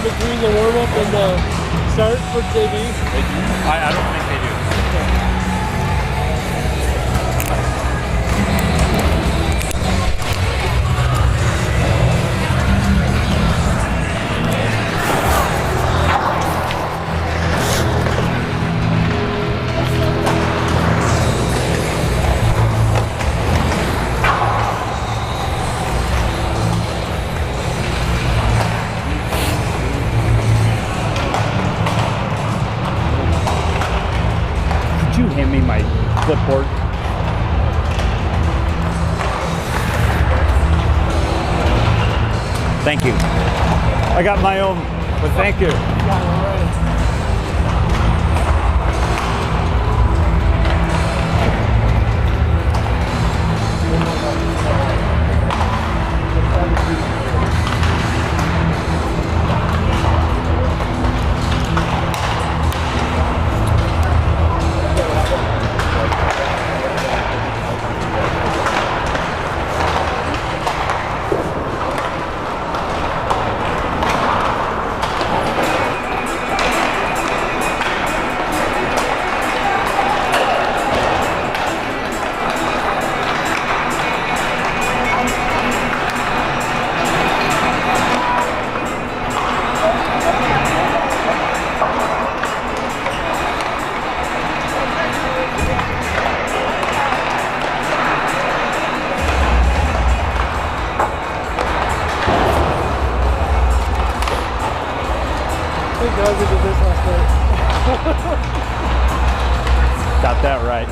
between the warm-up and the start for JV? They do. I don't think they do. Could you hand me my clipboard? Thank you. I got my own, but thank you. Thank God we did this last night. Got that right.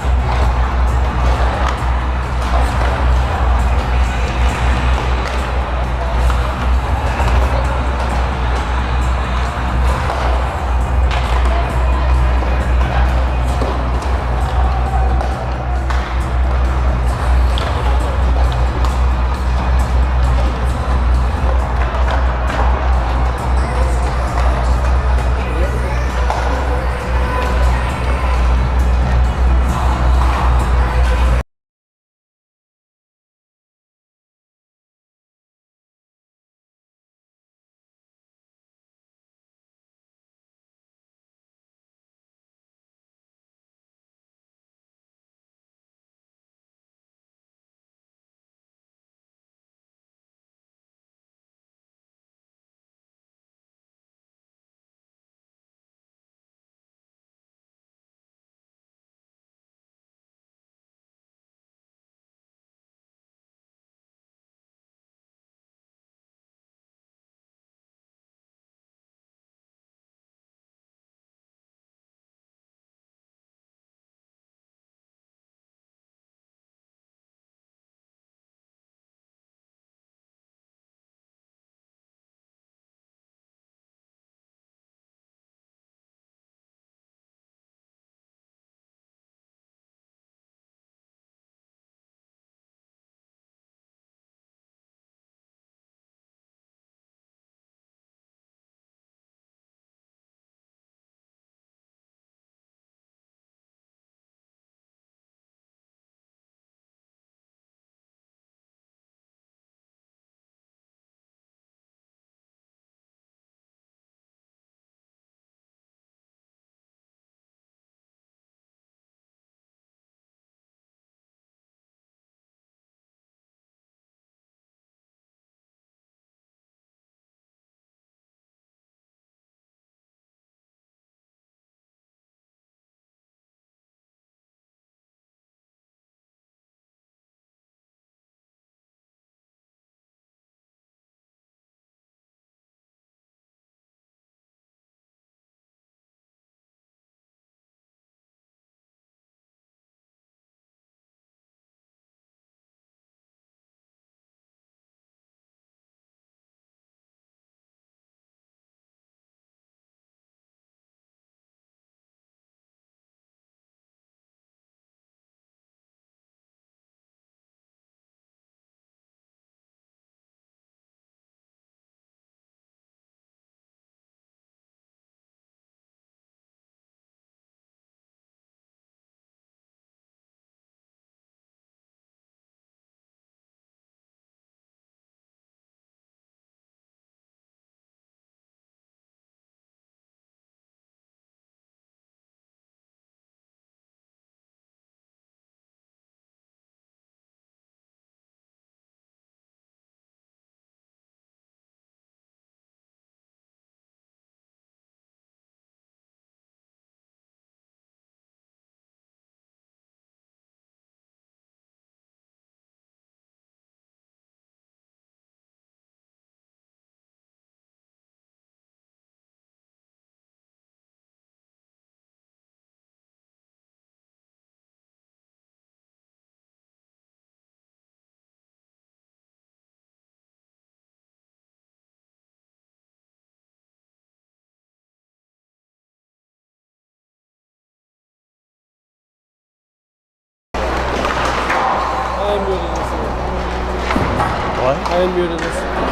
What? I unmuted this.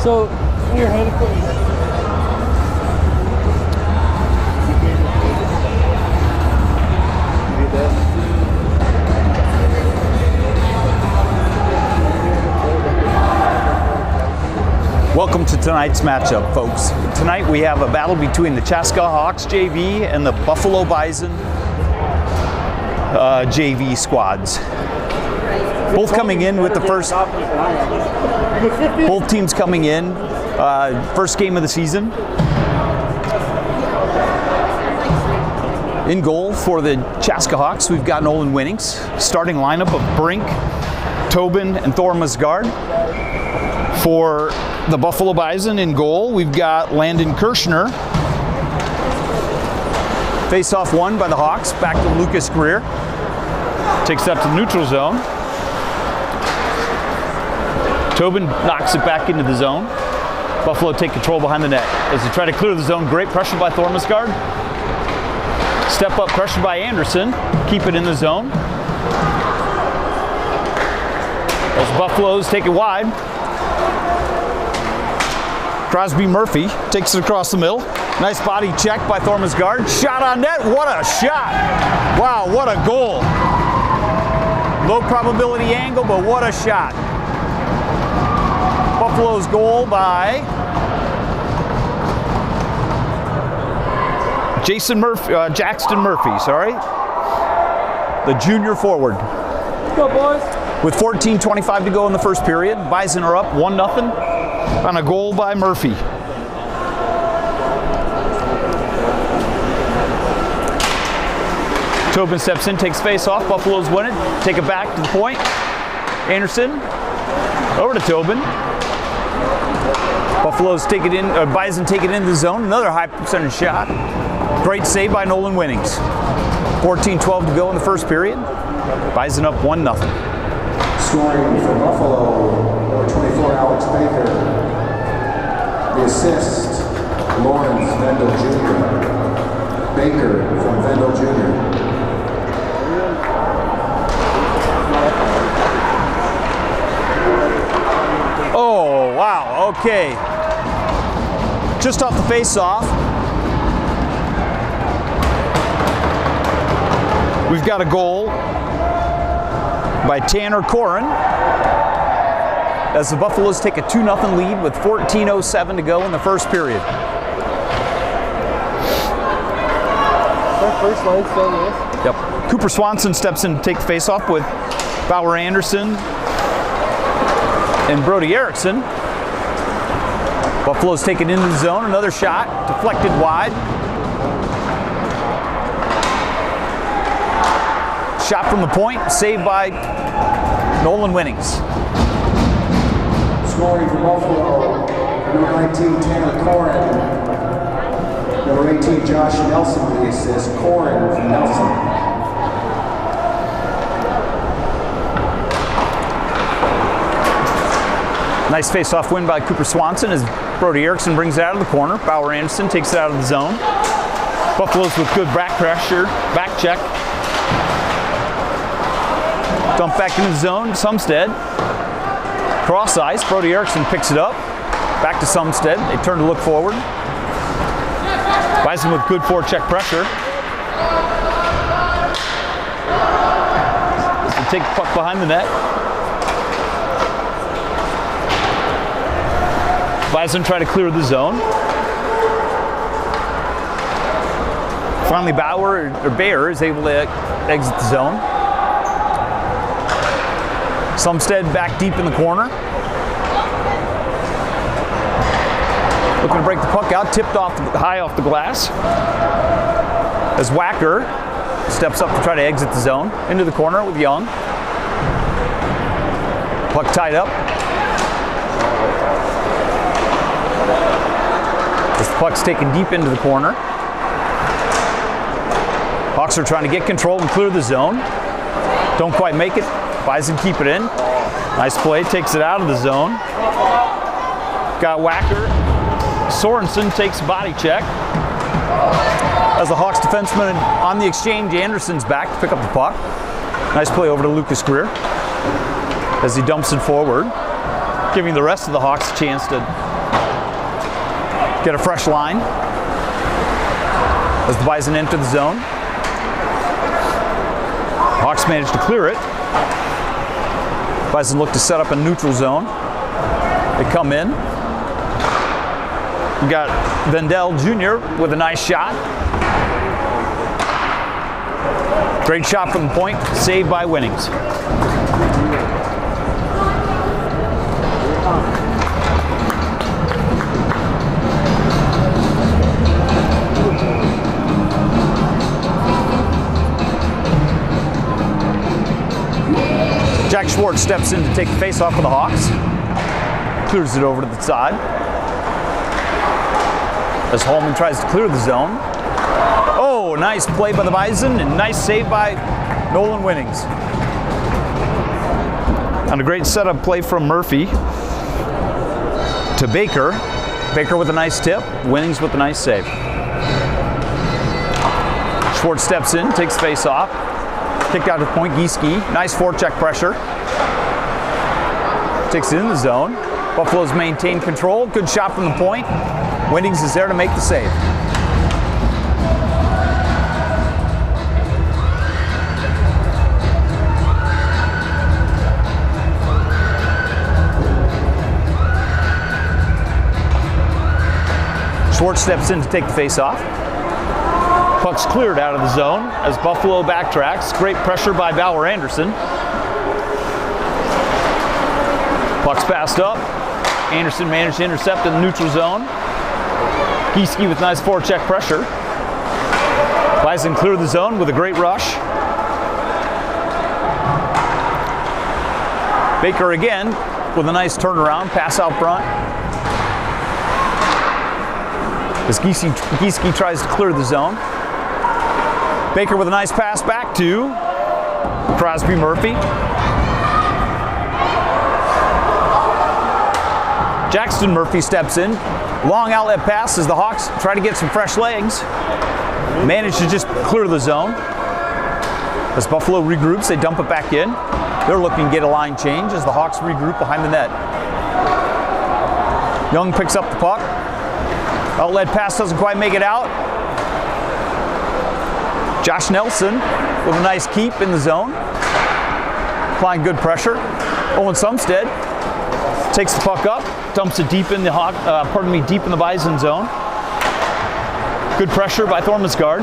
So, your hand equipment. Welcome to tonight's matchup, folks. Tonight we have a battle between the Chaska Hawks JV and the Buffalo Bison JV squads. Both coming in with the first. Both teams coming in, first game of the season. In goal for the Chaska Hawks, we've got Nolan Winnings. Starting lineup of Brink, Tobin, and Thor Musgard. For the Buffalo Bison in goal, we've got Landon Kirshner. Face-off won by the Hawks, back to Lucas Greer. Takes that to the neutral zone. Tobin knocks it back into the zone. Buffalo take control behind the net. As they try to clear the zone, great pressure by Thor Musgard. Step up pressure by Anderson. Keep it in the zone. As Buffaloes take it wide. Crosby Murphy takes it across the middle. Nice body check by Thor Musgard. Shot on net. What a shot. Wow, what a goal. Low probability angle, but what a shot. Buffalo's goal by Jackson Murphy, sorry. The junior forward. Let's go, boys. With 14:25 to go in the first period, Bison are up 1-0 on a goal by Murphy. Tobin steps in, takes face off. Buffaloes win it. Take it back to the point. Anderson over to Tobin. Buffaloes take it in, Bison take it into the zone. Another high percentage shot. Great save by Nolan Winnings. 14:12 to go in the first period. Bison up 1-0. Scoring for Buffalo, number 24, Alex Baker. The assist, Lawrence Vendel Jr. Baker from Vendel Jr. Oh, wow, okay. Just off the face-off. We've got a goal by Tanner Corin as the Buffaloes take a 2-0 lead with 14:07 to go in the first period. Our first line still this. Yep. Cooper Swanson steps in to take the face-off with Bauer Anderson and Brody Erickson. Buffaloes take it into the zone. Another shot, deflected wide. Shot from the point, saved by Nolan Winnings. Scoring for Buffalo, number 19, Tanner Corin. Number 18, Josh Nelson with the assist. Corin from Nelson. Nice face-off win by Cooper Swanson as Brody Erickson brings it out of the corner. Bauer Anderson takes it out of the zone. Buffaloes with good back pressure, back check. Dump back into the zone, Sumstead. Cross ice, Brody Erickson picks it up. Back to Sumstead, they turn to look forward. Bison with good forecheck pressure. They take the puck behind the net. Bison try to clear the zone. Finally, Bayer is able to exit the zone. Sumstead back deep in the corner. Looking to break the puck out, tipped off high off the glass. As Wacker steps up to try to exit the zone. Into the corner with Young. Puck tied up. As the puck's taken deep into the corner. Hawks are trying to get control and clear the zone. Don't quite make it. Bison keep it in. Nice play, takes it out of the zone. Got Wacker. Sorensen takes a body check. As the Hawks defenseman on the exchange, Anderson's back to pick up the puck. Nice play over to Lucas Greer as he dumps it forward, giving the rest of the Hawks a chance to get a fresh line. As the Bison enter the zone, Hawks manage to clear it. Bison look to set up a neutral zone. They come in. We got Vendel Jr. with a nice shot. Great shot from the point, saved by Winnings. Jack Schwartz steps in to take the face-off for the Hawks. Clears it over to the side. As Holman tries to clear the zone. Oh, nice play by the Bison and nice save by Nolan Winnings. And a great setup play from Murphy to Baker. Baker with a nice tip, Winnings with a nice save. Schwartz steps in, takes face off. Kick out to point, Gieske. Nice forecheck pressure. Takes it in the zone. Buffalo's maintained control. Good shot from the point. Winnings is there to make the save. Schwartz steps in to take the face off. Puck's cleared out of the zone as Buffalo backtracks. Great pressure by Bauer Anderson. Puck's passed up. Anderson managed to intercept in the neutral zone. Gieske with nice forecheck pressure. Bison cleared the zone with a great rush. Baker again with a nice turnaround, pass out front. As Gieske tries to clear the zone. Baker with a nice pass back to Crosby Murphy. Jackson Murphy steps in. Long outlet pass as the Hawks try to get some fresh legs. Manage to just clear the zone. As Buffalo regroups, they dump it back in. They're looking to get a line change as the Hawks regroup behind the net. Young picks up the puck. Outlet pass doesn't quite make it out. Josh Nelson with a nice keep in the zone. Applying good pressure. Owen Sumstead takes the puck up, dumps it deep in the deep in the Bison zone. Good pressure by Thormesgaard.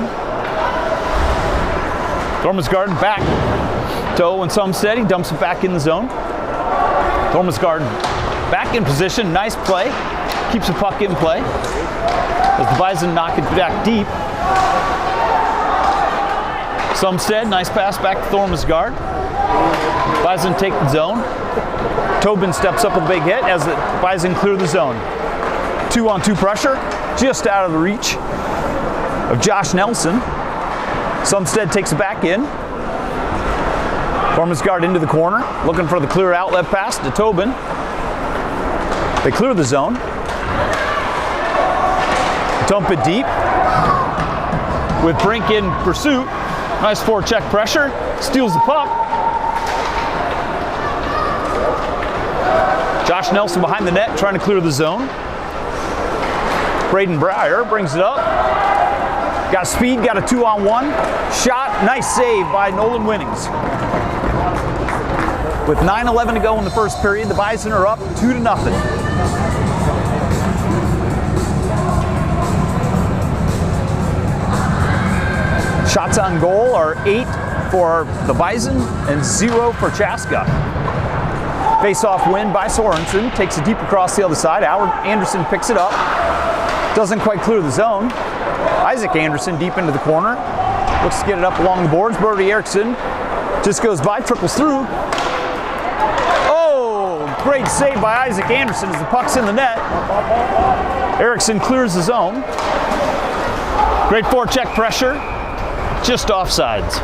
Thormesgaard back to Owen Sumstead. He dumps it back in the zone. Thormesgaard back in position. Nice play. Keeps the puck in play. As the Bison knock it back deep. Sumstead, nice pass back to Thormesgaard. Bison take the zone. Tobin steps up with a big hit as the Bison clear the zone. 2-on-2 pressure, just out of the reach of Josh Nelson. Sumstead takes it back in. Thormesgaard into the corner, looking for the clear outlet pass to Tobin. They clear the zone. Dump it deep. With Brink in pursuit. Nice forecheck pressure. Steals the puck. Josh Nelson behind the net trying to clear the zone. Braden Breyer brings it up. Got speed, got a 2-on-1. Shot, nice save by Nolan Winnings. With 9:11 to go in the first period, the Bison are up 2-0. Shots on goal are 8 for the Bison and 0 for Chaska. Face-off win by Sorensen. Takes it deep across the other side. Howard Anderson picks it up. Doesn't quite clear the zone. Isaac Anderson deep into the corner. Looks to get it up along the boards. Brody Erickson just goes by, trickles through. Oh, great save by Isaac Anderson as the puck's in the net. Erickson clears the zone. Great forecheck pressure. Just offsides.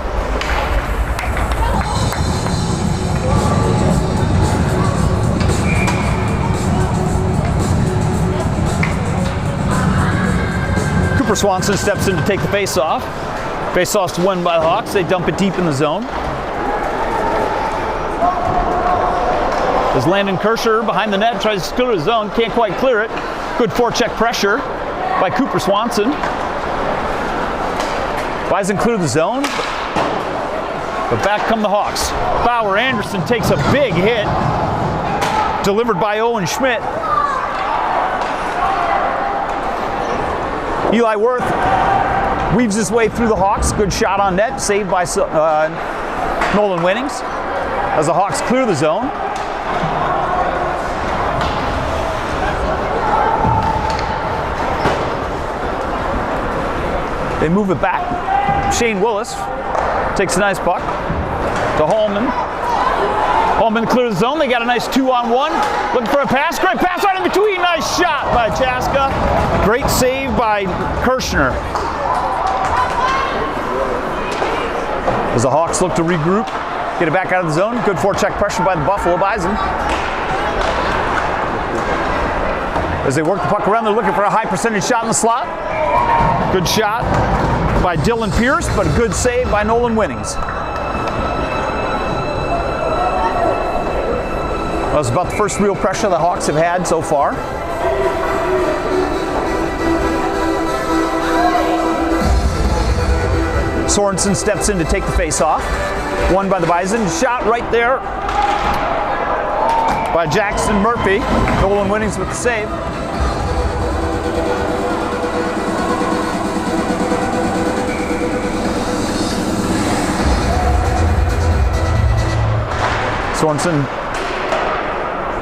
Cooper Swanson steps in to take the face-off. Face-off's won by the Hawks. They dump it deep in the zone. As Landon Kirscher behind the net tries to clear the zone, can't quite clear it. Good forecheck pressure by Cooper Swanson. Bison clear the zone, but back come the Hawks. Bauer Anderson takes a big hit, delivered by Owen Schmidt. Eli Worth weaves his way through the Hawks. Good shot on net, saved by Nolan Winnings as the Hawks clear the zone. They move it back. Shane Willis takes a nice puck to Holman. Holman clears the zone. They got a nice 2-on-1. Looking for a pass. Great pass right in between. Nice shot by Chaska. Great save by Kirshner. As the Hawks look to regroup, get it back out of the zone. Good forecheck pressure by the Buffalo Bison. As they work the puck around, they're looking for a high percentage shot in the slot. Good shot by Dylan Pierce, but a good save by Nolan Winnings. That was about the first real pressure the Hawks have had so far. Sorensen steps in to take the face-off. Won by the Bison. Shot right there by Jackson Murphy. Nolan Winnings with the save. Sorensen,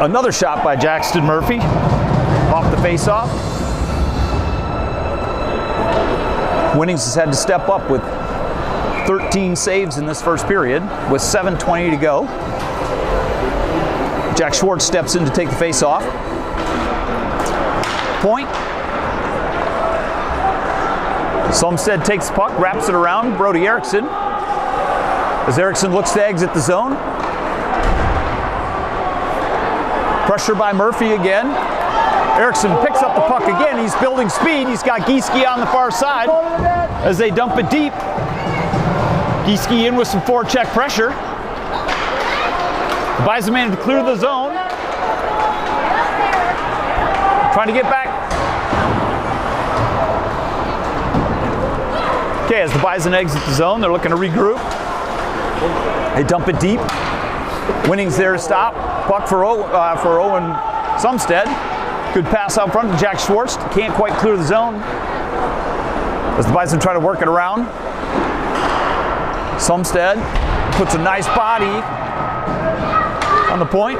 another shot by Jackson Murphy off the face-off. Winnings has had to step up with 13 saves in this first period with 7:20 to go. Jack Schwartz steps in to take the face-off. Point. Sumstead takes the puck, wraps it around Brody Erickson. As Erickson looks to exit the zone. Pressure by Murphy again. Erickson picks up the puck again. He's building speed. He's got Gieske on the far side as they dump it deep. Gieske in with some forecheck pressure. The Bison managed to clear the zone. Trying to get back. Okay, as the Bison exit the zone, they're looking to regroup. They dump it deep. Winnings there to stop. Puck for Owen Sumstead. Good pass out front to Jack Schwartz. Can't quite clear the zone. As the Bison try to work it around. Sumstead puts a nice body on the point.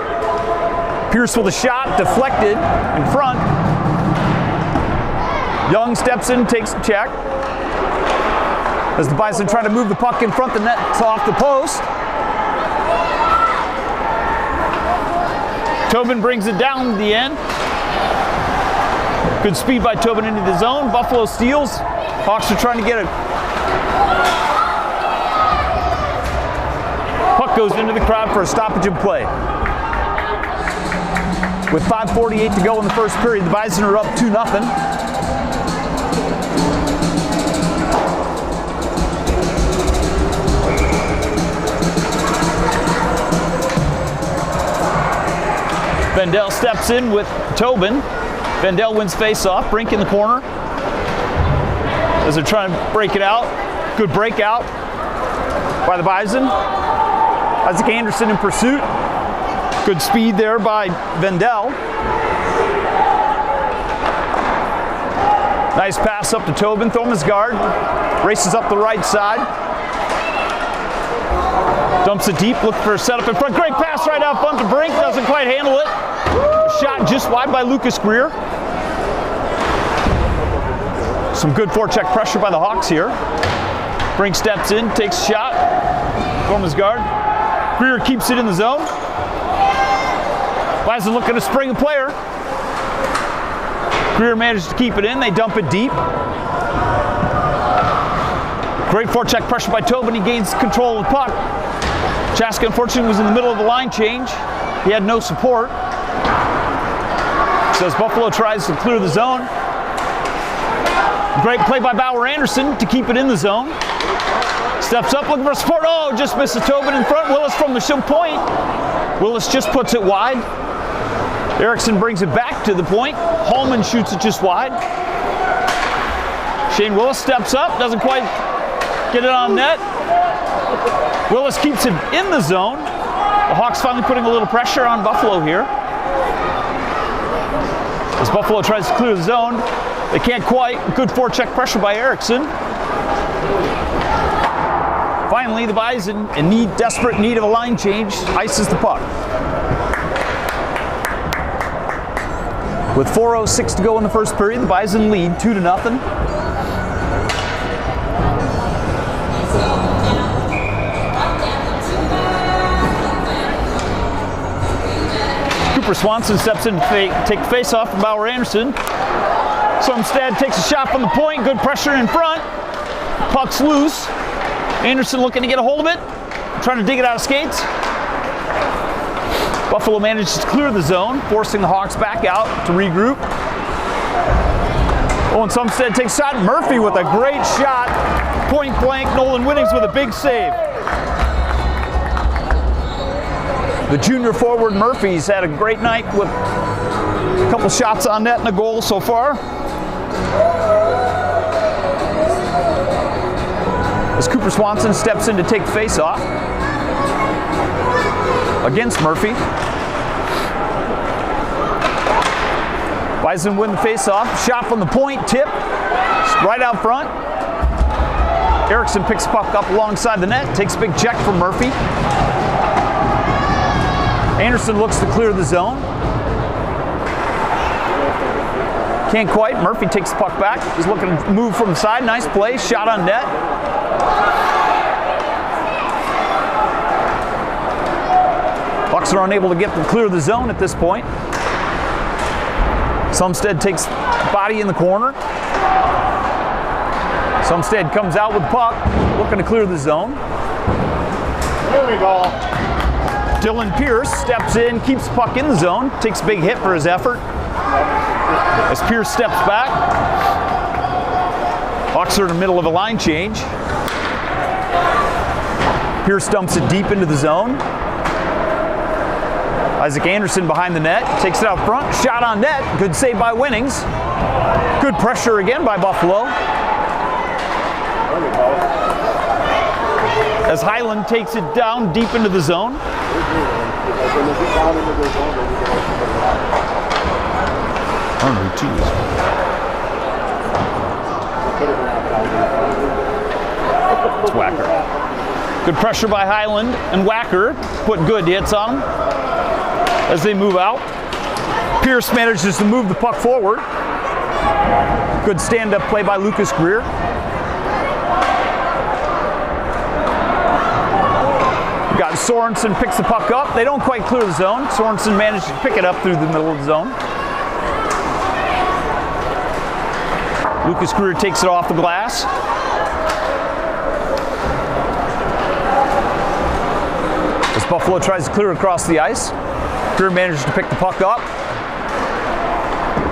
Pierce with a shot, deflected in front. Young steps in, takes the check. As the Bison try to move the puck in front, the net's off the post. Tobin brings it down to the end. Good speed by Tobin into the zone. Buffalo steals. Hawks are trying to get it. Puck goes into the crowd for a stoppage in play. With 5:48 to go in the first period, the Bison are up 2-0. Vendel steps in with Tobin. Vendel wins face-off. Brink in the corner as they're trying to break it out. Good breakout by the Bison. Isaac Anderson in pursuit. Good speed there by Vendel. Nice pass up to Tobin. Thomas guard races up the right side. Dumps it deep, looking for a setup in front. Great pass right out front to Brink, doesn't quite handle it. Shot just wide by Lucas Greer. Some good forecheck pressure by the Hawks here. Brink steps in, takes a shot. Forms guard. Greer keeps it in the zone. Bison looking to spring a player. Greer manages to keep it in. They dump it deep. Great forecheck pressure by Tobin. He gains control of the puck. Chaska, unfortunately, was in the middle of the line change. He had no support. So as Buffalo tries to clear the zone. Great play by Bauer Anderson to keep it in the zone. Steps up looking for support. Oh, just misses Tobin in front. Willis from the shim point. Willis just puts it wide. Erickson brings it back to the point. Hallman shoots it just wide. Shane Willis steps up, doesn't quite get it on net. Willis keeps it in the zone. The Hawks finally putting a little pressure on Buffalo here. As Buffalo tries to clear the zone, they can't quite. Good forecheck pressure by Erickson. Finally, the Bison, in desperate need of a line change, ices the puck. With 4:06 to go in the first period, the Bison lead 2-0. Cooper Swanson steps in to take the face-off from Bauer Anderson. Sumstead takes a shot from the point. Good pressure in front. Puck's loose. Anderson looking to get a hold of it. Trying to dig it out of skates. Buffalo manages to clear the zone, forcing the Hawks back out to regroup. Owen Sumstead takes a shot. Murphy with a great shot. Point blank. Nolan Winnings with a big save. The junior forward Murphy's had a great night with a couple shots on net and a goal so far. As Cooper Swanson steps in to take the face-off against Murphy. Bison win the face-off. Shot from the point, tip, right out front. Erickson picks the puck up alongside the net, takes a big check from Murphy. Anderson looks to clear the zone. Can't quite. Murphy takes the puck back. He's looking to move from the side. Nice play. Shot on net. Bucks are unable to get them clear the zone at this point. Sumstead takes body in the corner. Sumstead comes out with the puck, looking to clear the zone. There we go. Dylan Pierce steps in, keeps the puck in the zone, takes a big hit for his effort. As Pierce steps back, Hawks are in the middle of a line change. Pierce dumps it deep into the zone. Isaac Anderson behind the net, takes it out front, shot on net, good save by Winnings. Good pressure again by Buffalo. As Highland takes it down deep into the zone. It's Wacker. Good pressure by Highland and Wacker put good hits on him as they move out. Pierce manages to move the puck forward. Good stand-up play by Lucas Greer. Got Sorensen picks the puck up. They don't quite clear the zone. Sorensen manages to pick it up through the middle of the zone. Lucas Greer takes it off the glass. As Buffalo tries to clear across the ice, Greer manages to pick the puck up.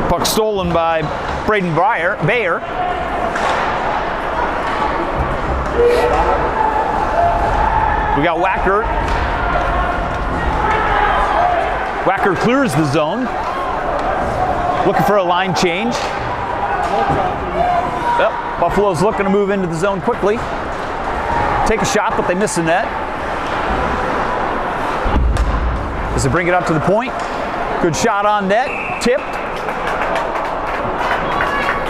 Puck stolen by Braden Bayer. We got Wacker. Wacker clears the zone. Looking for a line change. Yep, Buffalo's looking to move into the zone quickly. Take a shot, but they miss the net. As they bring it up to the point. Good shot on net. Tipped.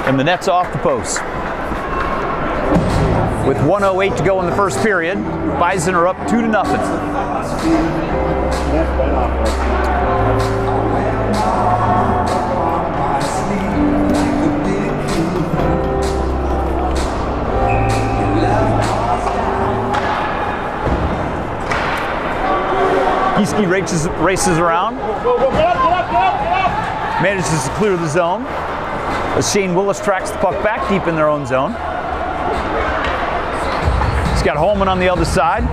And the net's off the post. With 1:08 to go in the first period, Bison are up 2-0. Gieske races around, manages to clear the zone as Shane Willis tracks the puck back deep in their own zone. He's got Holman on the other side.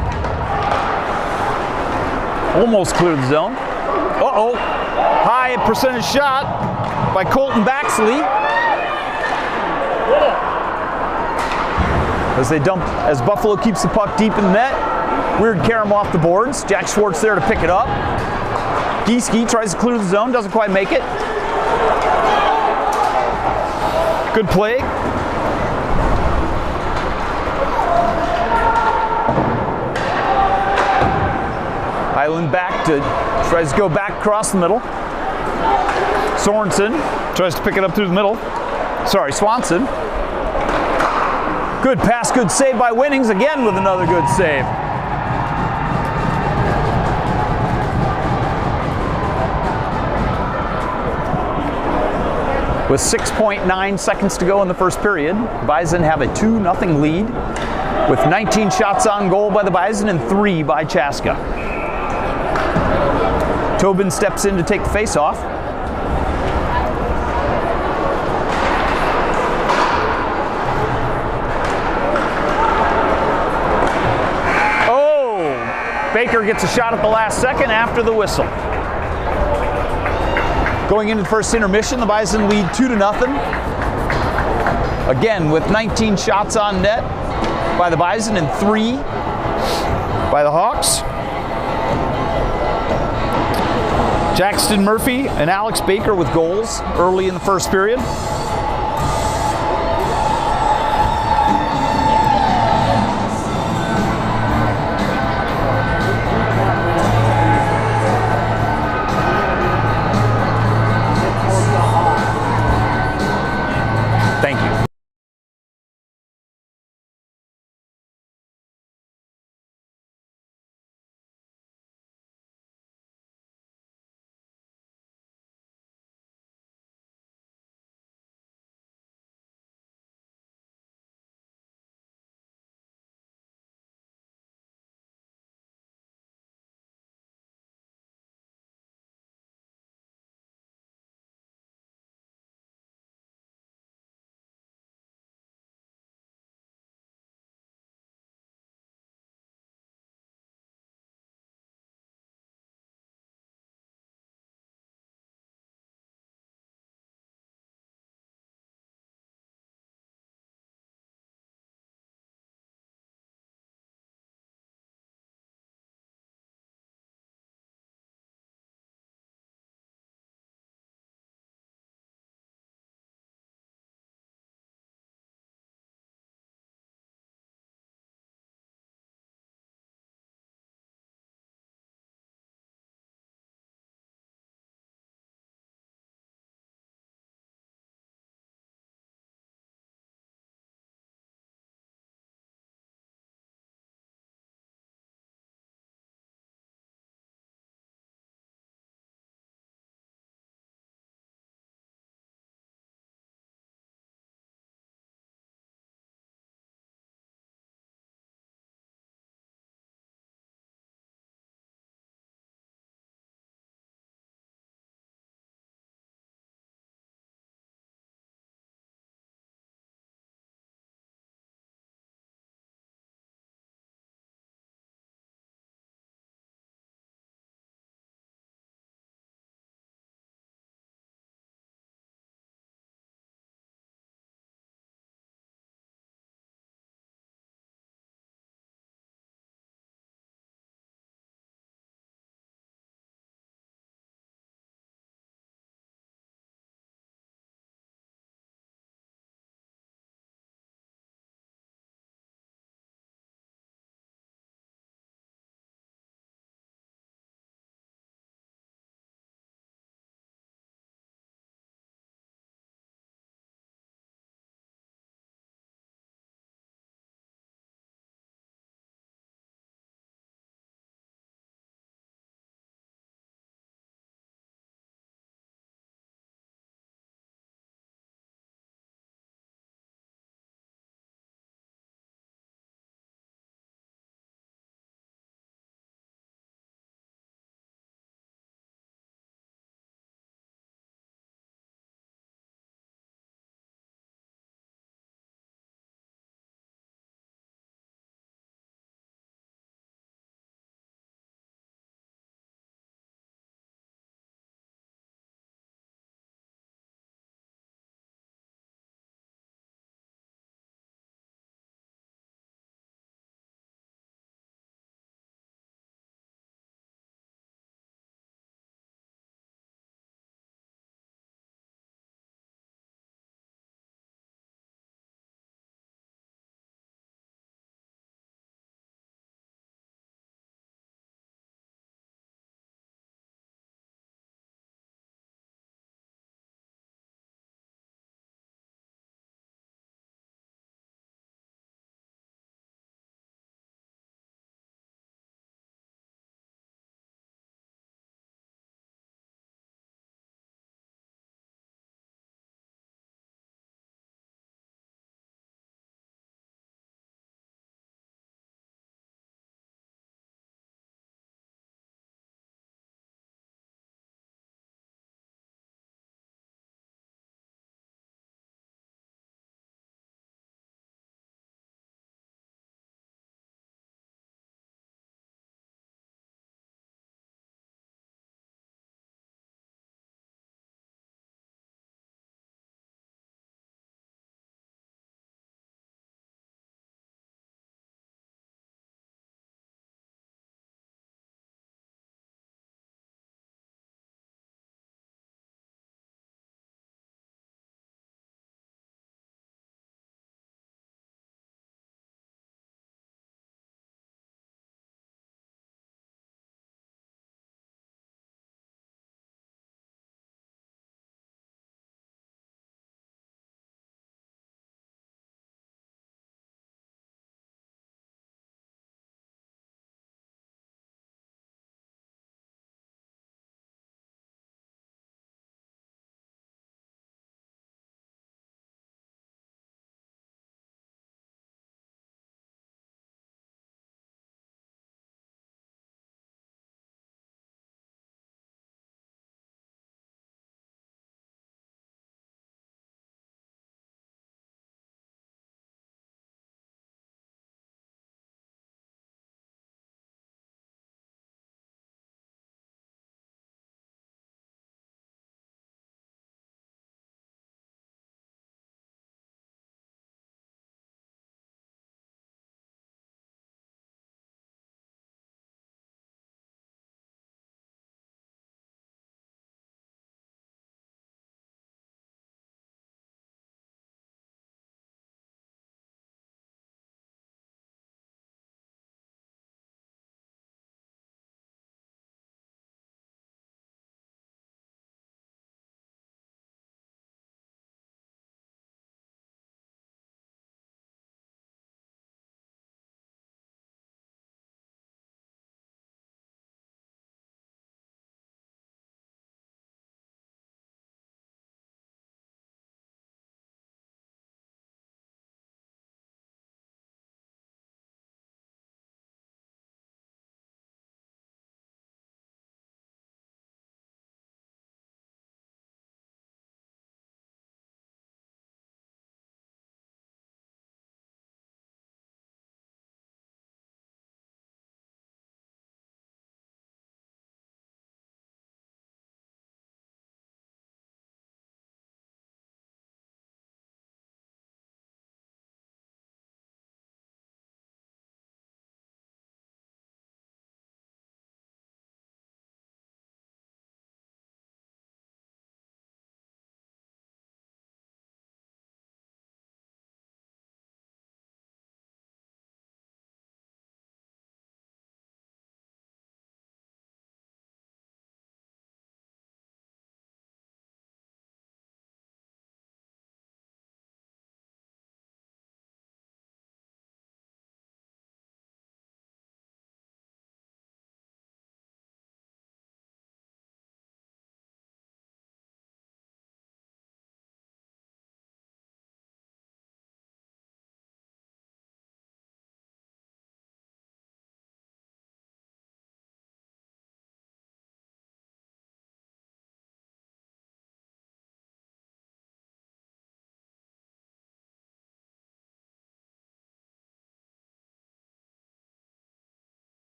Almost cleared the zone. Uh-oh. High percentage shot by Colton Baxley. As Buffalo keeps the puck deep in the net. Weird Karam off the boards. Jack Schwartz there to pick it up. Gieske tries to clear the zone, doesn't quite make it. Good play. Highland back tries to go back across the middle. Sorensen tries to pick it up through the middle. Sorry, Swanson. Good pass, good save by Winnings, again with another good save. With 6.9 seconds to go in the first period, Bison have a 2-0 lead with 19 shots on goal by the Bison and 3 by Chaska. Tobin steps in to take the face-off. Oh! Baker gets a shot at the last second after the whistle. Going into the first intermission, the Bison lead 2-0. Again, with 19 shots on net by the Bison and 3 by the Hawks. Jackson Murphy and Alex Baker with goals early in the first period.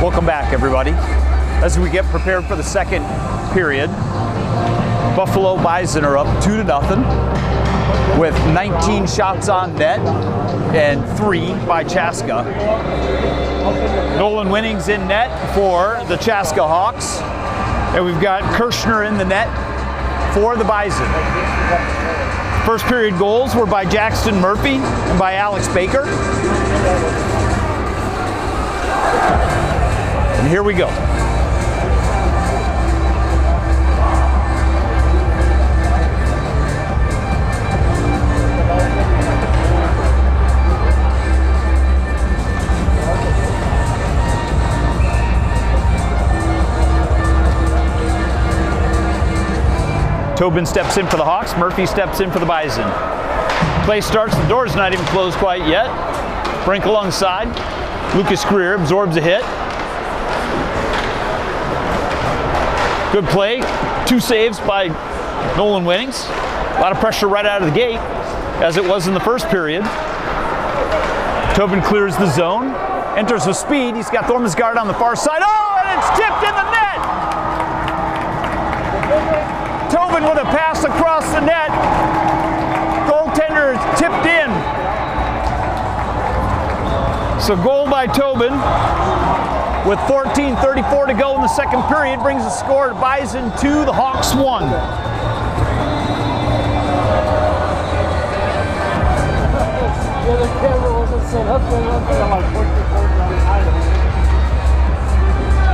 Welcome back, everybody. As we get prepared for the second period, Buffalo Bison are up 2-0 with 19 shots on net and 3 by Chaska. Nolan Winnings in net for the Chaska Hawks. And we've got Kirshner in the net for the Bison. First period goals were by Jackson Murphy and by Alex Baker. And here we go. Tobin steps in for the Hawks. Murphy steps in for the Bison. Play starts. The door's not even closed quite yet. Brink alongside. Lucas Greer absorbs a hit. Good play. 2 saves by Nolan Winnings. A lot of pressure right out of the gate, as it was in the first period. Tobin clears the zone. Enters with speed. He's got Thormesgaard on the far side. Oh, and it's tipped in the net! Tobin with a pass across the net. Goaltender is tipped in. So goal by Tobin with 14:34 to go in the second period brings the score to Bison 2, the Hawks 1. The other camera wasn't set up there, like 44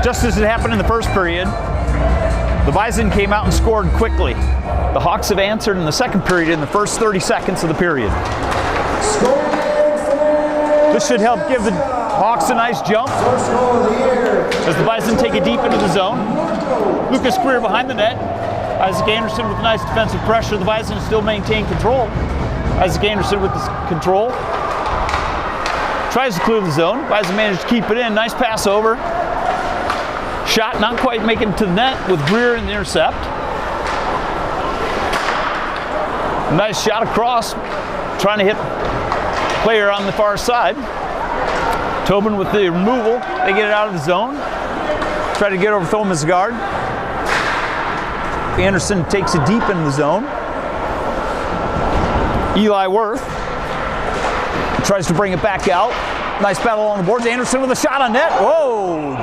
Just as it happened in the first period, the Bison came out and scored quickly. The Hawks have answered in the second period in the first 30 seconds of the period. This should help give the Hawks a nice jump as the Bison take it deep into the zone. Lucas Greer behind the net. Isaac Anderson with nice defensive pressure. The Bison still maintain control. Isaac Anderson with the control. Tries to clear the zone. Bison managed to keep it in. Nice pass over. Shot not quite making it to the net with Greer in the intercept. Nice shot across, trying to hit player on the far side. Tobin with the removal. They get it out of the zone. Try to get over Thormesgaard. Anderson takes it deep into the zone. Eli Worth tries to bring it back out. Nice battle along the boards. Anderson with a shot on net. Whoa!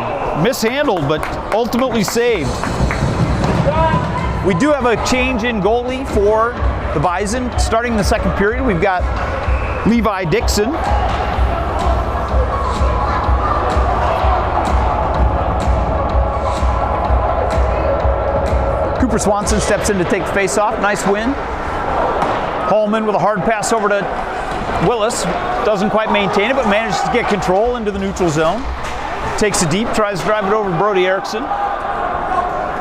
Mishandled, but ultimately saved. We do have a change in goalie for the Bison. Starting the second period, we've got Levi Dixon. Cooper Swanson steps in to take the face-off. Nice win. Hallman with a hard pass over to Willis. Doesn't quite maintain it, but manages to get control into the neutral zone. Takes it deep, tries to drive it over to Brody Erickson.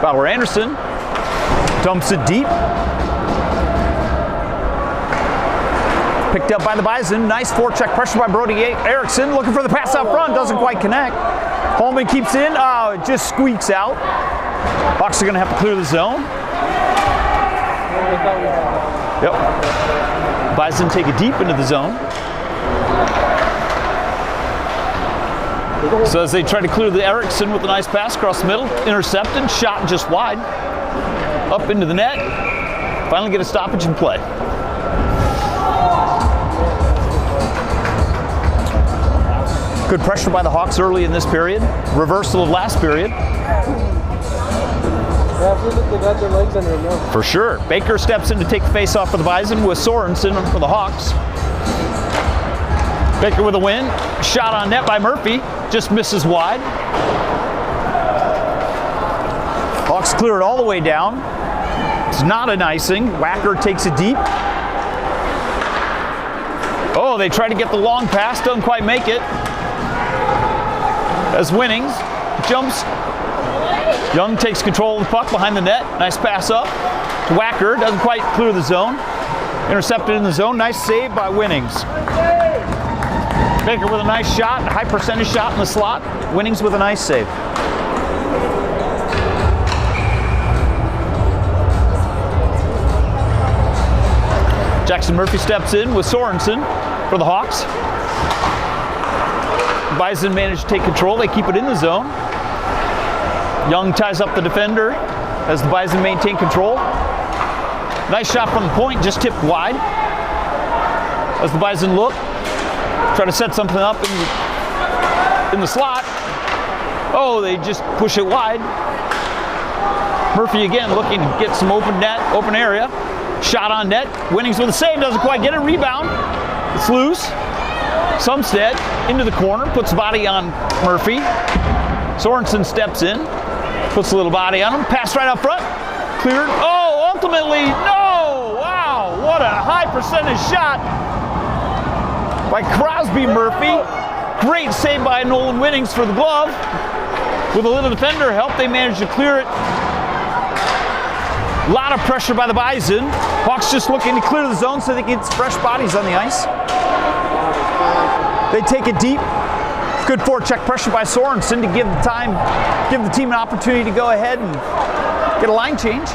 Bauer Anderson dumps it deep. Picked up by the Bison. Nice forecheck pressure by Brody Erickson. Looking for the pass out front. Doesn't quite connect. Hallman keeps it in. Oh, it just squeaks out. Hawks are going to have to clear the zone. Yep. Bison take it deep into the zone. So as they try to clear the Erickson with a nice pass across the middle, intercepted, shot just wide, up into the net, finally get a stoppage in play. Good pressure by the Hawks early in this period, reversal of last period. Yeah, I feel like they got their legs under them now. For sure. Baker steps in to take the face-off for the Bison with Sorensen for the Hawks. Baker with a win. Shot on net by Murphy. Just misses wide. Hawks clear it all the way down. It's not an icing. Wacker takes it deep. Oh, they try to get the long pass. Doesn't quite make it. As Winnings jumps. Young takes control of the puck behind the net. Nice pass up to Wacker. Doesn't quite clear the zone. Intercepted in the zone. Nice save by Winnings. Baker with a nice shot, a high percentage shot in the slot. Winnings with a nice save. Jackson Murphy steps in with Sorensen for the Hawks. Bison manage to take control. They keep it in the zone. Young ties up the defender as the Bison maintain control. Nice shot from the point, just tipped wide. As the Bison look, try to set something up in the slot. Oh, they just push it wide. Murphy again looking to get some open area. Shot on net. Winnings with a save, doesn't quite get it. Rebound. It's loose. Sumstead into the corner, puts the body on Murphy. Sorensen steps in, puts a little body on him. Pass right up front. Cleared. Oh, ultimately, no! Wow, what a high percentage shot by Crosby Murphy. Great save by Nolan Winnings for the glove. With a little defender help, they managed to clear it. A lot of pressure by the Bison. Hawks just looking to clear the zone so they get fresh bodies on the ice. They take it deep. Good forecheck pressure by Sorensen to give the team an opportunity to go ahead and get a line change.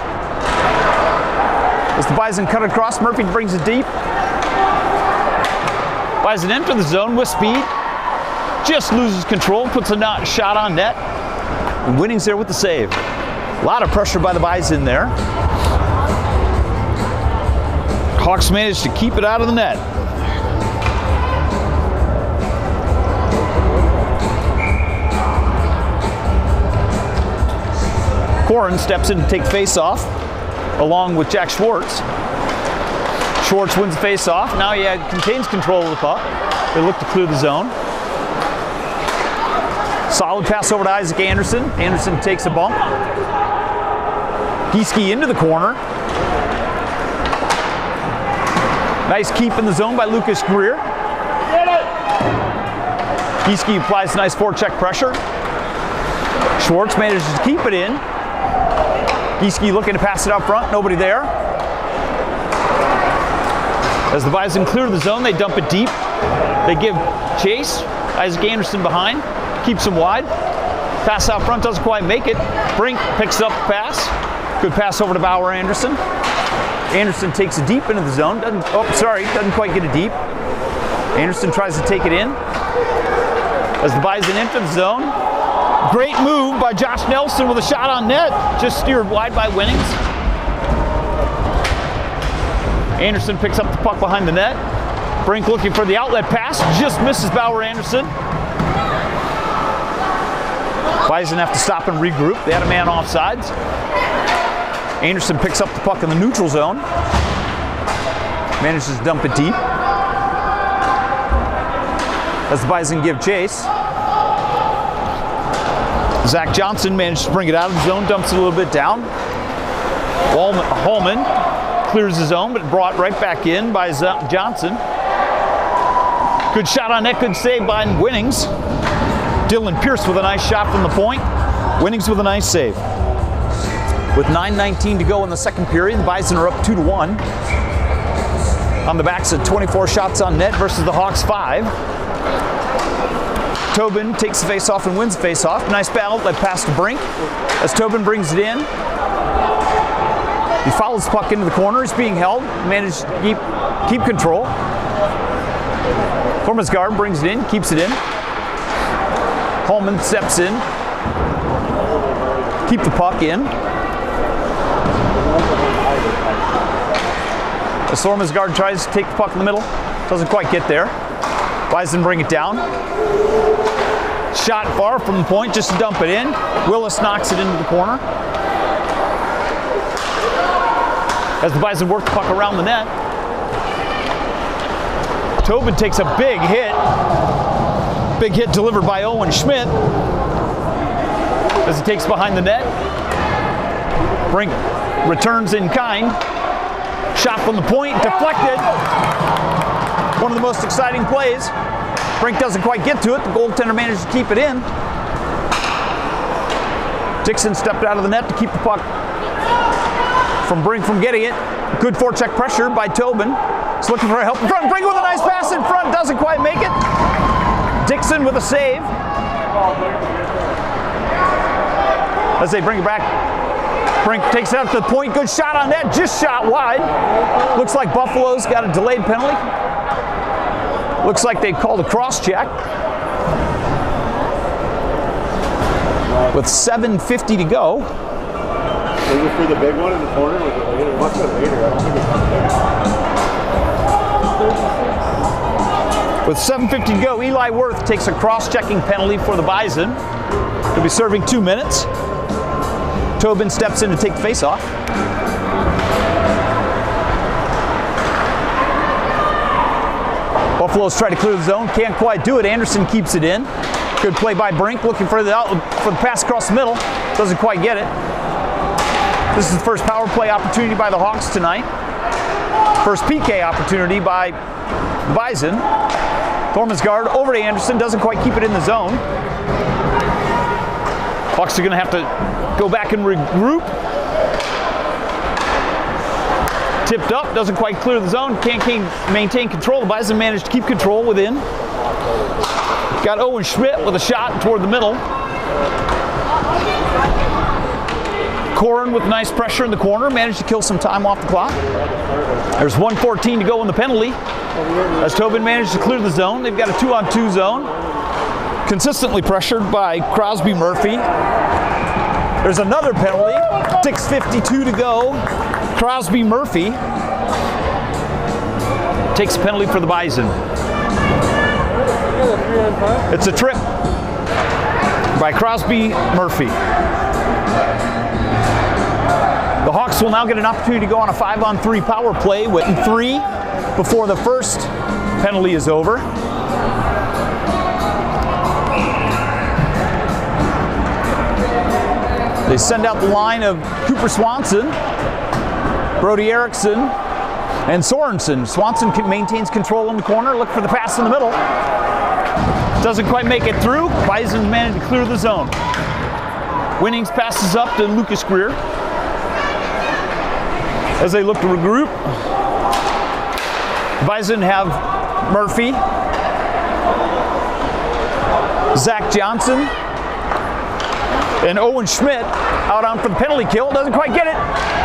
As the Bison cut across, Murphy brings it deep. Bison enter the zone with speed. Just loses control, puts a shot on net. And Winnings there with the save. A lot of pressure by the Bison there. Hawks managed to keep it out of the net. Corin steps in to take face-off, along with Jack Schwartz. Schwartz wins the face-off. Now he contains control of the puck. They look to clear the zone. Solid pass over to Isaac Anderson. Anderson takes a bump. Gieske into the corner. Nice keep in the zone by Lucas Greer. Gieske applies nice forecheck pressure. Schwartz manages to keep it in. Gieske looking to pass it up front. Nobody there. As the Bison clear the zone, they dump it deep. They give chase. Isaac Anderson behind. Keeps him wide. Pass out front, doesn't quite make it. Brink picks up the pass. Good pass over to Bauer Anderson. Anderson takes it deep into the zone. Doesn't quite get it deep. Anderson tries to take it in. As the Bison enter the zone. Great move by Josh Nelson with a shot on net. Just steered wide by Winnings. Anderson picks up the puck behind the net. Brink looking for the outlet pass. Just misses Bauer Anderson. Bison have to stop and regroup. They had a man offsides. Anderson picks up the puck in the neutral zone. Manages to dump it deep. As the Bison give chase. Zach Johnson managed to bring it out of the zone, dumps it a little bit down. Holman clears the zone, but brought right back in by Zach Johnson. Good shot on net, good save by Winnings. Dylan Pierce with a nice shot from the point. Winnings with a nice save. With 9:19 to go in the second period, the Bison are up 2-1. On the backs of 24 shots on net versus the Hawks 5. Tobin takes the face-off and wins the face-off. Nice outlet pass to Brink as Tobin brings it in. He follows the puck into the corner. He's being held. Managed to keep control. Formsgaard brings it in, keeps it in. Holman steps in. Keep the puck in. As Formsgaard tries to take the puck in the middle, doesn't quite get there. Bison bring it down. Shot far from the point, just to dump it in. Willis knocks it into the corner. As the Bison work the puck around the net. Tobin takes a big hit. Big hit delivered by Owen Schmidt. As he takes behind the net. Brink returns in kind. Shot from the point, deflected. One of the most exciting plays. Brink doesn't quite get to it. The goaltender managed to keep it in. Dixon stepped out of the net to keep the puck from Brink from getting it. Good forecheck pressure by Tobin. He's looking for help in front. Brink with a nice pass in front. Doesn't quite make it. Dixon with a save. As they bring it back. Brink takes it out to the point. Good shot on net. Just shot wide. Looks like Buffalo's got a delayed penalty. Looks like they called a cross check. with 7:50 to go. Was it for the big one in the corner? Was it later? It must have been later. I don't think it was. With 7:50 to go, Eli Worth takes a cross-checking penalty for the Bison. He'll be serving 2 minutes. Tobin steps in to take the face-off. Buffaloes try to clear the zone, can't quite do it. Anderson keeps it in. Good play by Brink, looking for the pass across the middle. Doesn't quite get it. This is the first power play opportunity by the Hawks tonight. First PK opportunity by Bison. Thorman's guard over to Anderson, doesn't quite keep it in the zone. Hawks are going to have to go back and regroup. Tipped up, doesn't quite clear the zone, can't maintain control. The Bison managed to keep control within. Got Owen Schmidt with a shot toward the middle. Corin with nice pressure in the corner, managed to kill some time off the clock. There's 1:14 to go in the penalty. As Tobin managed to clear the zone, they've got a 2-on-2 zone. Consistently pressured by Crosby Murphy. There's another penalty, 6:52 to go. Crosby Murphy takes a penalty for the Bison. It's a trip by Crosby Murphy. The Hawks will now get an opportunity to go on a 5-on-3 power play with 3 before the first penalty is over. They send out the line of Cooper Swanson, Brody Erickson, and Sorensen. Swanson maintains control in the corner, look for the pass in the middle. Doesn't quite make it through. Bison managed to clear the zone. Winnings passes up to Lucas Greer. As they look to regroup, Bison have Murphy, Zach Johnson, and Owen Schmidt out on for the penalty kill. Doesn't quite get it.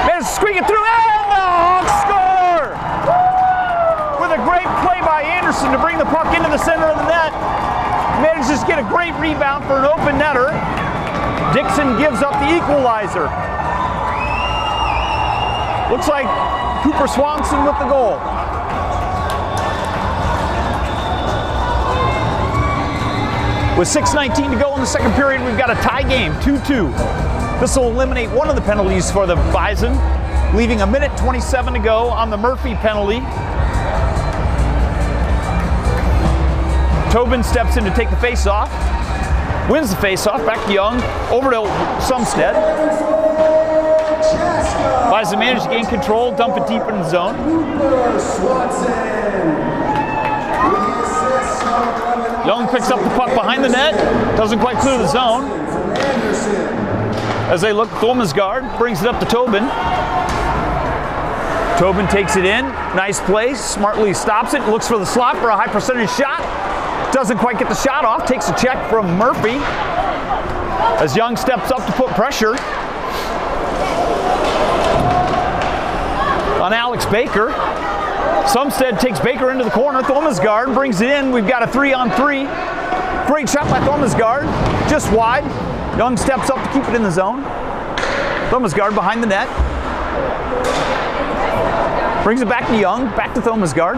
Managed to squeak it through, and the Hawks score! With a great play by Anderson to bring the puck into the center of the net. Manages to get a great rebound for an open netter. Dixon gives up the equalizer. Looks like Cooper Swanson with the goal. With 6:19 to go in the second period, we've got a tie game, 2-2. This will eliminate one of the penalties for the Bison, leaving 1:27 to go on the Murphy penalty. Tobin steps in to take the face-off, wins the face-off, back to Young, over to Sumstead. Bison managed to gain control, dump it deep in the zone. Young picks up the puck behind the net, doesn't quite clear the zone. As they look, Thorman's guard brings it up to Tobin. Tobin takes it in, nice play, smartly stops it, looks for the slot for a high percentage shot. Doesn't quite get the shot off, takes a check from Murphy. As Young steps up to put pressure on Alex Baker. Sumstead takes Baker into the corner. Thorman's guard brings it in. We've got a 3-on-3. Great shot by Thorman's guard, just wide. Young steps up to keep it in the zone. Thorman's guard behind the net. Brings it back to Young, back to Thorman's guard.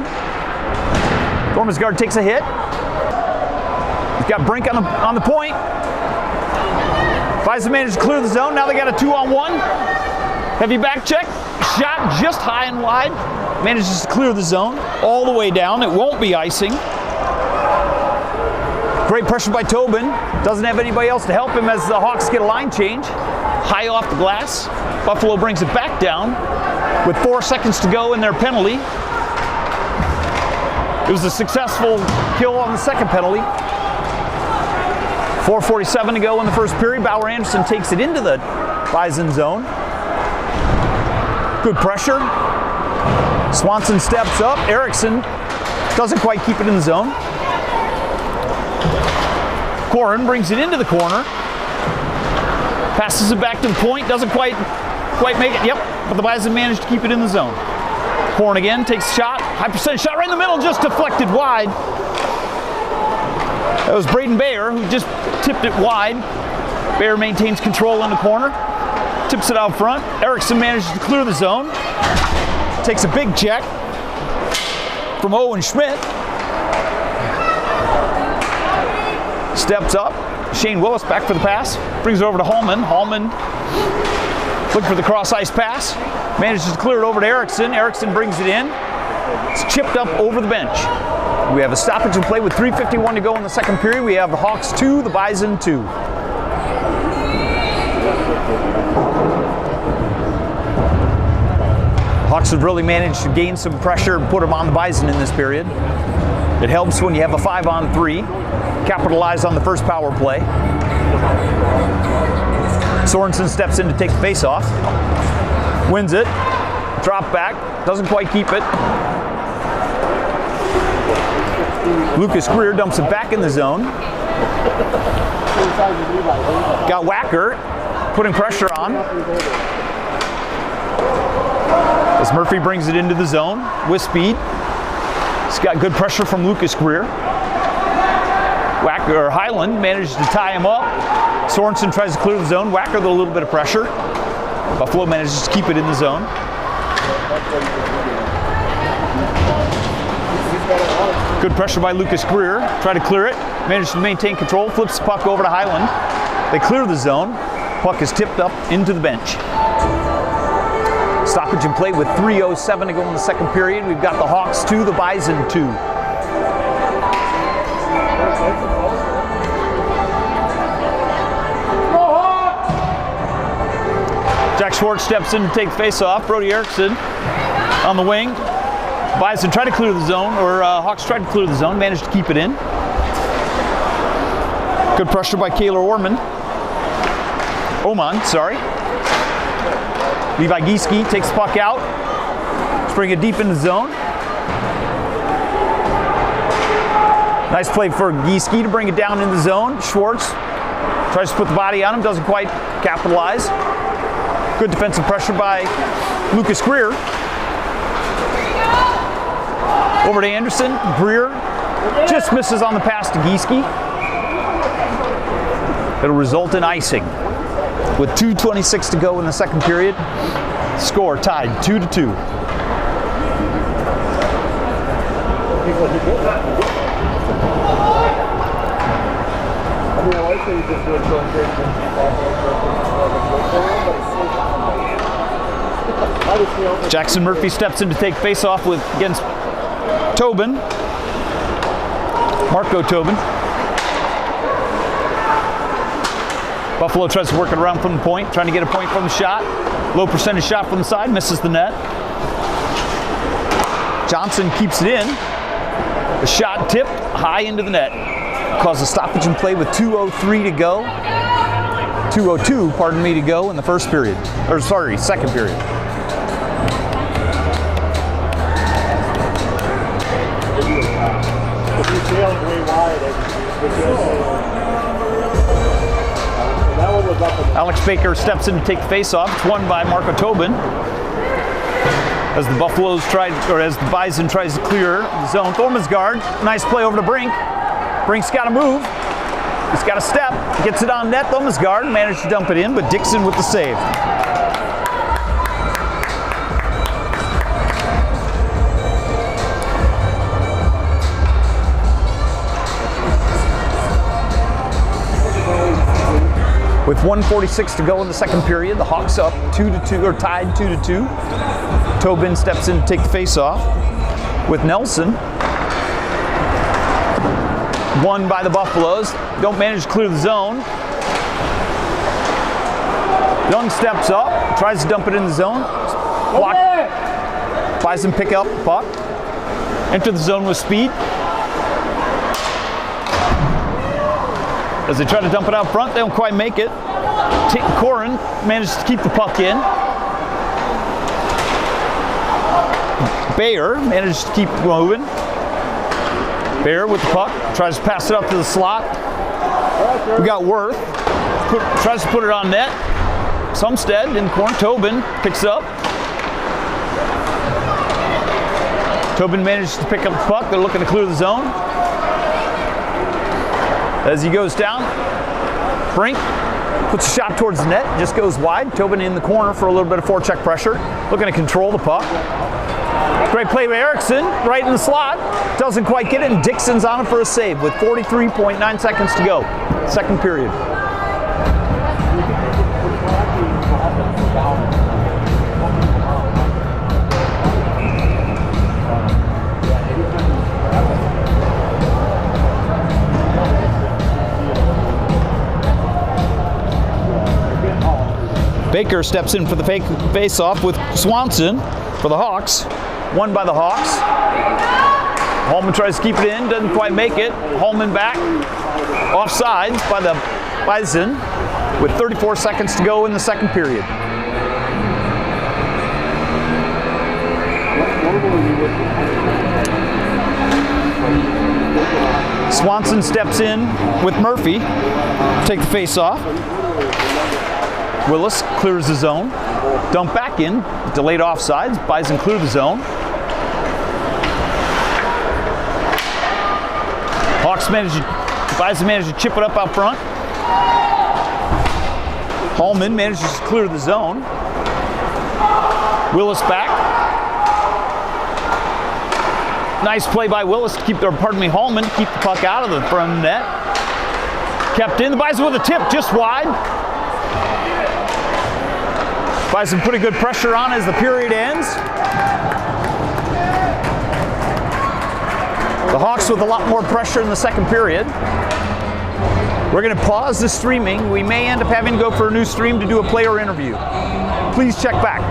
Thorman's guard takes a hit. He's got Brink on the point. Bison managed to clear the zone. Now they got a 2-on-1. Heavy back check. Shot just high and wide. Manages to clear the zone all the way down. It won't be icing. Great pressure by Tobin. Doesn't have anybody else to help him as the Hawks get a line change. High off the glass. Buffalo brings it back down with 4 seconds to go in their penalty. It was a successful kill on the second penalty. 4:47 to go in the first period. Bauer Anderson takes it into the Bison zone. Good pressure. Swanson steps up. Erickson doesn't quite keep it in the zone. Corin brings it into the corner. Passes it back to the point. Doesn't quite make it. Yep, but the Bison managed to keep it in the zone. Corin again takes a shot. High percentage shot right in the middle, just deflected wide. That was Braden Bayer who just tipped it wide. Bayer maintains control in the corner. Tips it out front. Erickson manages to clear the zone. Takes a big check from Owen Schmidt. Steps up. Shane Willis back for the pass. Brings it over to Hallman. Hallman looking for the cross ice pass. Manages to clear it over to Erickson. Erickson brings it in. It's chipped up over the bench. We have a stoppage in play with 3:51 to go in the second period. We have the Hawks 2, the Bison 2. Hawks have really managed to gain some pressure and put them on the Bison in this period. It helps when you have a 5-on-3. Capitalize on the first power play. Sorensen steps in to take the face-off. Wins it. Drop back. Doesn't quite keep it. Lucas Greer dumps it back in the zone. Got Wacker putting pressure on. As Murphy brings it into the zone with speed. He's got good pressure from Lucas Greer. Wacker, or Highland manages to tie him up. Sorensen tries to clear the zone. Wacker with a little bit of pressure. Buffalo manages to keep it in the zone. Good pressure by Lucas Greer. Try to clear it. Manages to maintain control. Flips the puck over to Highland. They clear the zone. Puck is tipped up into the bench. Stoppage in play with 3:07 to go in the second period. We've got the Hawks 2, the Bison 2. Jack Schwartz steps in to take the face-off. Brody Erickson on the wing. Bison tried to clear the zone, or Hawks tried to clear the zone, managed to keep it in. Good pressure by Kaylor Oman, sorry. Levi Gieske takes the puck out. Let's bring it deep in the zone. Nice play for Gieske to bring it down in the zone. Schwartz tries to put the body on him, doesn't quite capitalize. Good defensive pressure by Lucas Greer. Over to Anderson. Greer just misses on the pass to Gieske. It'll result in icing. With 2:26 to go in the second period, score tied 2-2. Jackson Murphy steps in to take face-off against Tobin. Marco Tobin. Buffalo tries to work it around from the point, trying to get a point from the shot. Low percentage shot from the side, misses the net. Johnson keeps it in. The shot tipped high into the net. Causes a stoppage in play with 2:03 to go. 2:02, pardon me, to go in the first period. Or sorry, second period. Alex Baker steps in to take the face-off. It's won by Marco Tobin. As the as the Bison tries to clear the zone. Thorman's guard, nice play over to Brink. Brink's got to move. He's got to step. Gets it on net. Thorman's guard managed to dump it in, but Dixon with the save. With 1:46 to go in the second period, the Hawks up 2-2, or tied 2-2. Tobin steps in to take the face-off with Nelson. Won by the Buffaloes. Don't manage to clear the zone. Young steps up, tries to dump it in the zone. Block. Bison pick up the puck. Enter the zone with speed. As they try to dump it out front, they don't quite make it. Corin manages to keep the puck in. Bayer manages to keep moving. Bayer with the puck, tries to pass it up to the slot. We got Worth, tries to put it on net. Sumstead in the corner, Tobin picks it up. Tobin manages to pick up the puck, they're looking to clear the zone. As he goes down, Brink Puts a shot towards the net, just goes wide. Tobin in the corner for a little bit of forecheck pressure. Looking to control the puck. Great play by Erickson, right in the slot. Doesn't quite get it, and Dixon's on it for a save with 43.9 seconds to go. Second period. Baker steps in for the face-off with Swanson for the Hawks. Won by the Hawks. Holman tries to keep it in, doesn't quite make it. Holman back. Offsides by the Bison with 34 seconds to go in the second period. Swanson steps in with Murphy. Take the face-off. Willis clears the zone. Dump back in. Delayed offsides. Bison clear the zone. Bison managed to chip it up out front. Holman manages to clear the zone. Willis back. Nice play by Willis to keep Holman to keep the puck out of the front of the net. Kept in. The Bison with a tip just wide. Bison putting good pressure on as the period ends. The Hawks with a lot more pressure in the second period. We're going to pause the streaming. We may end up having to go for a new stream to do a player interview. Please check back.